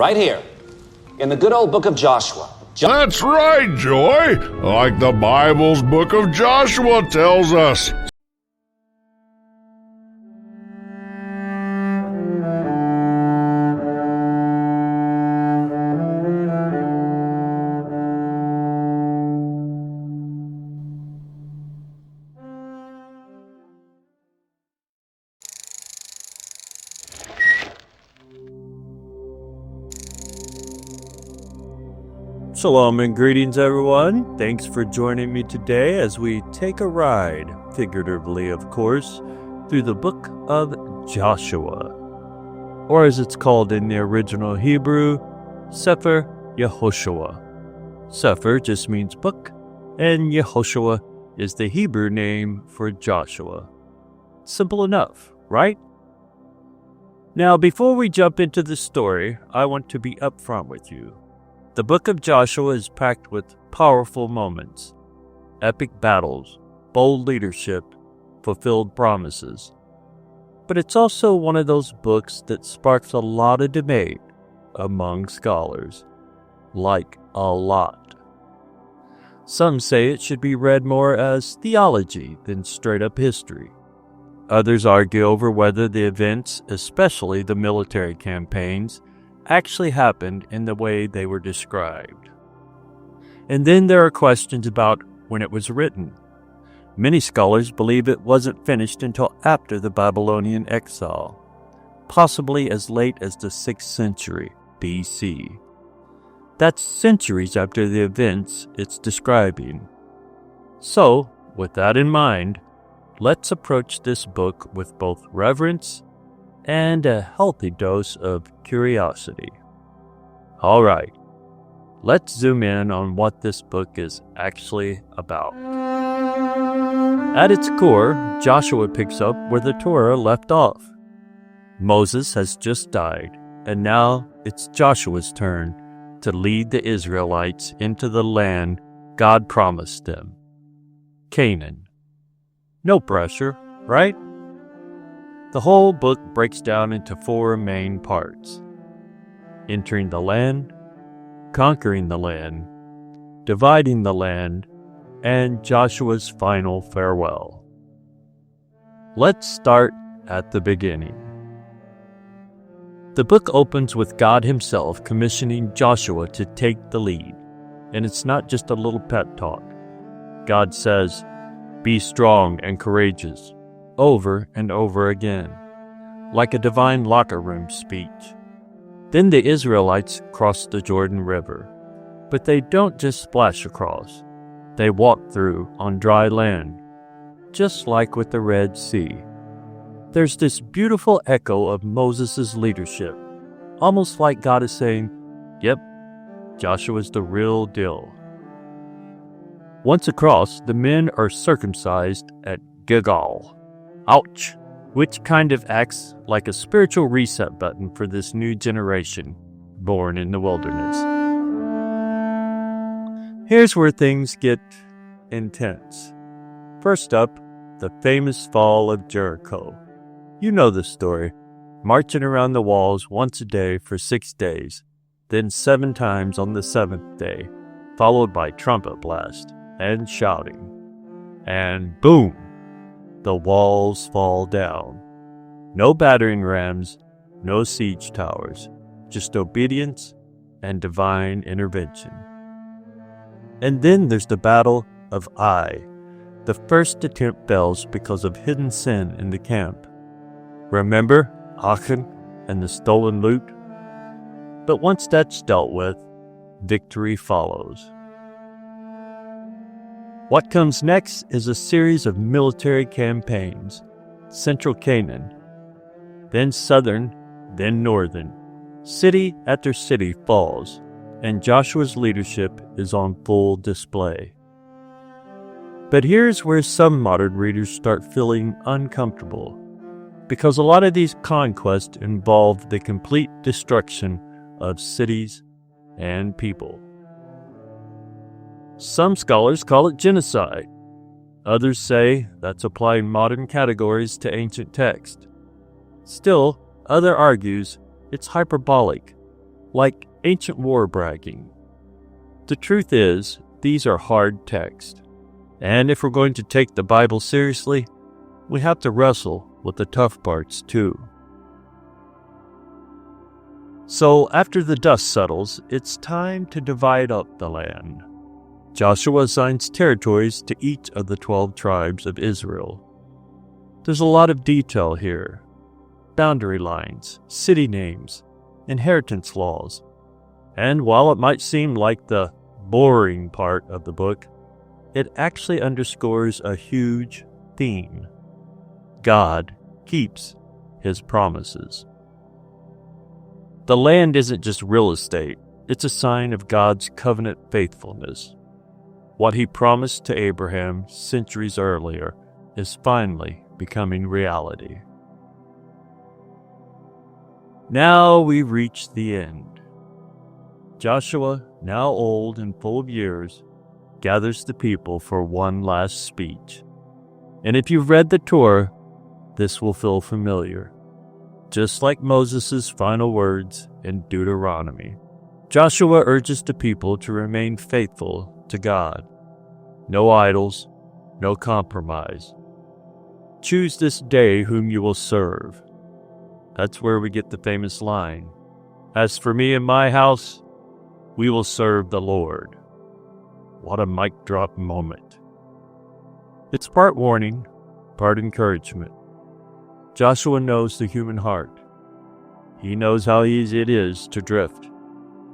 Right here, in the good old book of Joshua. That's right, Joy. Like the Bible's book of Joshua tells us. Shalom and greetings, everyone. Thanks for joining me today as we take a ride, figuratively of course, through the book of Joshua, or as it's called in the original Hebrew, Sefer Yehoshua. Sefer just means book, and Yehoshua is the Hebrew name for Joshua. Simple enough, right? Now, before we jump into the story, I want to be upfront with you. The book of Joshua is packed with powerful moments, epic battles, bold leadership, fulfilled promises. But it's also one of those books that sparks a lot of debate among scholars. Like a lot. Some say it should be read more as theology than straight-up history. Others argue over whether the events, especially the military campaigns, actually happened in the way they were described. And then there are questions about when it was written. Many scholars believe it wasn't finished until after the Babylonian exile, possibly as late as the 6th century BC. That's centuries after the events it's describing. So, with that in mind, let's approach this book with both reverence and a healthy dose of curiosity. All right, let's zoom in on what this book is actually about. At its core, Joshua picks up where the Torah left off. Moses has just died, and now it's Joshua's turn to lead the Israelites into the land God promised them, Canaan. No pressure, right? The whole book breaks down into 4 main parts: entering the land, conquering the land, dividing the land, and Joshua's final farewell. Let's start at the beginning. The book opens with God himself commissioning Joshua to take the lead, and it's not just a little pep talk. God says, "Be strong and courageous," over and over again, like a divine locker room speech. Then the Israelites cross the Jordan River, but they don't just splash across. They walk through on dry land, just like with the Red Sea. There's this beautiful echo of Moses' leadership, almost like God is saying, "Yep, Joshua's the real deal." Once across, the men are circumcised at Gilgal. Ouch! Which kind of acts like a spiritual reset button for this new generation, born in the wilderness. Here's where things get intense. First up, the famous fall of Jericho. You know the story. Marching around the walls once a day for 6 days, then 7 times on the 7th day, followed by trumpet blast and shouting. And boom! The walls fall down. No battering rams, no siege towers, just obedience and divine intervention. And then there's the Battle of Ai. The first attempt fails because of hidden sin in the camp. Remember Achan and the stolen loot? But once that's dealt with, victory follows. What comes next is a series of military campaigns. Central Canaan, then southern, then northern. City after city falls, and Joshua's leadership is on full display. But here's where some modern readers start feeling uncomfortable, because a lot of these conquests involve the complete destruction of cities and people. Some scholars call it genocide. Others say that's applying modern categories to ancient text. Still, others argues it's hyperbolic, like ancient war bragging. The truth is, these are hard texts, and if we're going to take the Bible seriously, we have to wrestle with the tough parts too. So after the dust settles, it's time to divide up the land. Joshua assigns territories to each of the 12 tribes of Israel. There's a lot of detail here. Boundary lines, city names, inheritance laws. And while it might seem like the boring part of the book, it actually underscores a huge theme. God keeps His promises. The land isn't just real estate, it's a sign of God's covenant faithfulness. What He promised to Abraham centuries earlier is finally becoming reality. Now we reach the end. Joshua, now old and full of years, gathers the people for one last speech. And if you've read the Torah, this will feel familiar. Just like Moses' final words in Deuteronomy, Joshua urges the people to remain faithful to God. No idols, no compromise. Choose this day whom you will serve. That's where we get the famous line, "As for me and my house, we will serve the Lord." What a mic drop moment. It's part warning, part encouragement. Joshua knows the human heart. He knows how easy it is to drift,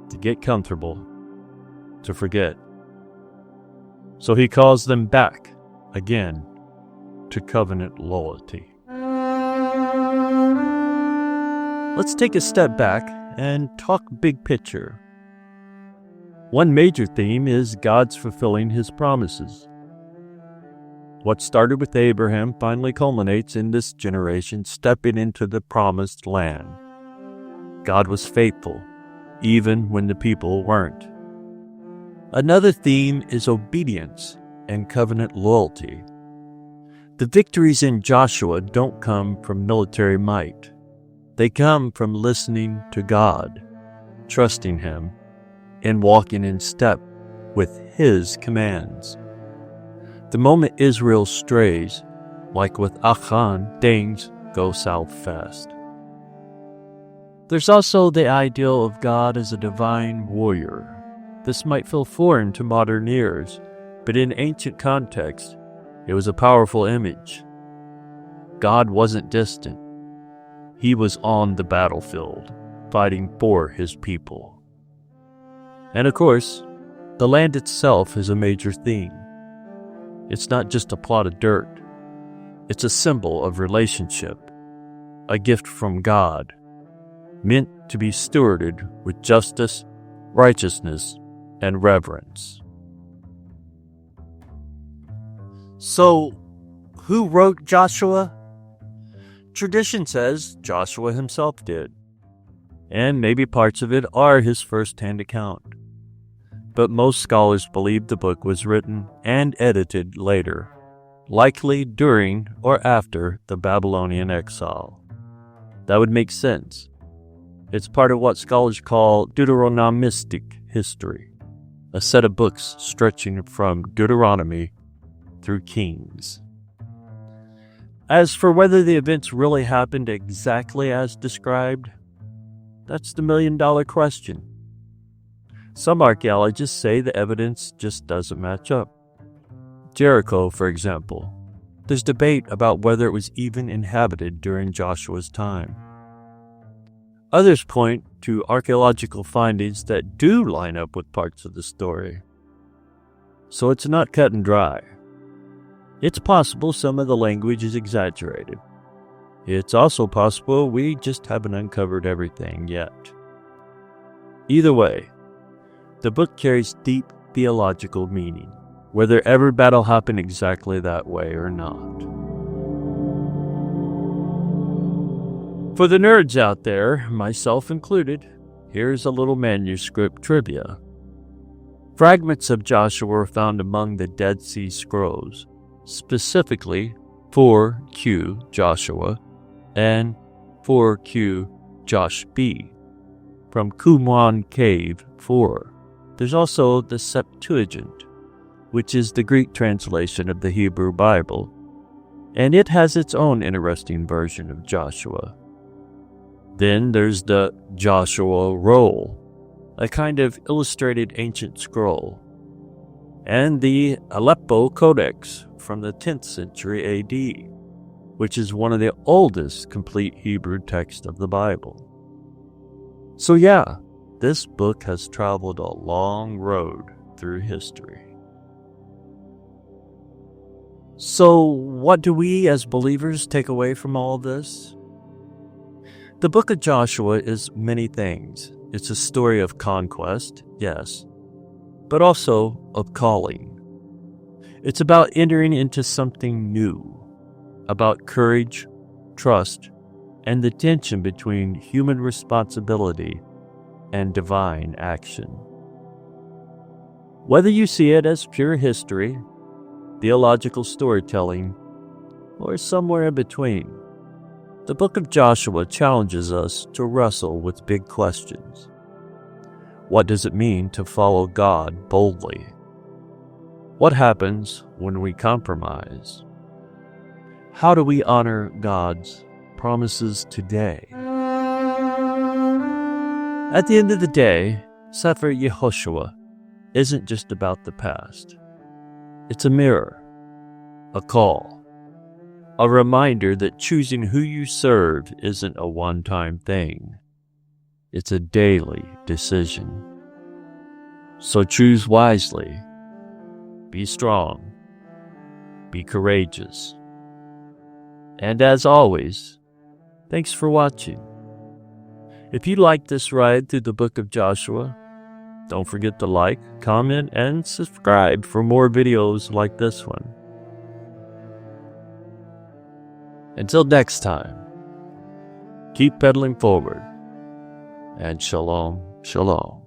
to get comfortable, to forget. So he calls them back again to covenant loyalty. Let's take a step back and talk big picture. One major theme is God's fulfilling His promises. What started with Abraham finally culminates in this generation stepping into the promised land. God was faithful, even when the people weren't. Another theme is obedience and covenant loyalty. The victories in Joshua don't come from military might. They come from listening to God, trusting Him, and walking in step with His commands. The moment Israel strays, like with Achan, things go south fast. There's also the ideal of God as a divine warrior. This might feel foreign to modern ears, but in ancient context, it was a powerful image. God wasn't distant. He was on the battlefield, fighting for His people. And of course, the land itself is a major theme. It's not just a plot of dirt. It's a symbol of relationship, a gift from God, meant to be stewarded with justice, righteousness, and reverence. So, who wrote Joshua? Tradition says Joshua himself did, and maybe parts of it are his first-hand account. But most scholars believe the book was written and edited later, likely during or after the Babylonian exile. That would make sense. It's part of what scholars call Deuteronomistic history, a set of books stretching from Deuteronomy through Kings. As for whether the events really happened exactly as described, that's the million-dollar question. Some archaeologists say the evidence just doesn't match up. Jericho, for example. There's debate about whether it was even inhabited during Joshua's time. Others point to archaeological findings that do line up with parts of the story. So it's not cut and dry. It's possible some of the language is exaggerated. It's also possible we just haven't uncovered everything yet. Either way, the book carries deep theological meaning, whether every battle happened exactly that way or not. For the nerds out there, myself included, here's a little manuscript trivia. Fragments of Joshua were found among the Dead Sea Scrolls, specifically 4Q Joshua and 4Q Josh B, from Qumran Cave 4. There's also the Septuagint, which is the Greek translation of the Hebrew Bible, and it has its own interesting version of Joshua. Then there's the Joshua Roll, a kind of illustrated ancient scroll, and the Aleppo Codex from the 10th century AD, which is one of the oldest complete Hebrew texts of the Bible. So yeah, this book has traveled a long road through history. So what do we as believers take away from all this? The book of Joshua is many things. It's a story of conquest, yes, but also of calling. It's about entering into something new, about courage, trust, and the tension between human responsibility and divine action. Whether you see it as pure history, theological storytelling, or somewhere in between, the book of Joshua challenges us to wrestle with big questions. What does it mean to follow God boldly? What happens when we compromise? How do we honor God's promises today? At the end of the day, Sefer Yehoshua isn't just about the past. It's a mirror, a call, a reminder that choosing who you serve isn't a one-time thing. It's a daily decision. So choose wisely. Be strong. Be courageous. And as always, thanks for watching. If you liked this ride through the book of Joshua, don't forget to like, comment, and subscribe for more videos like this one. Until next time, keep pedaling forward, and Shalom, Shalom.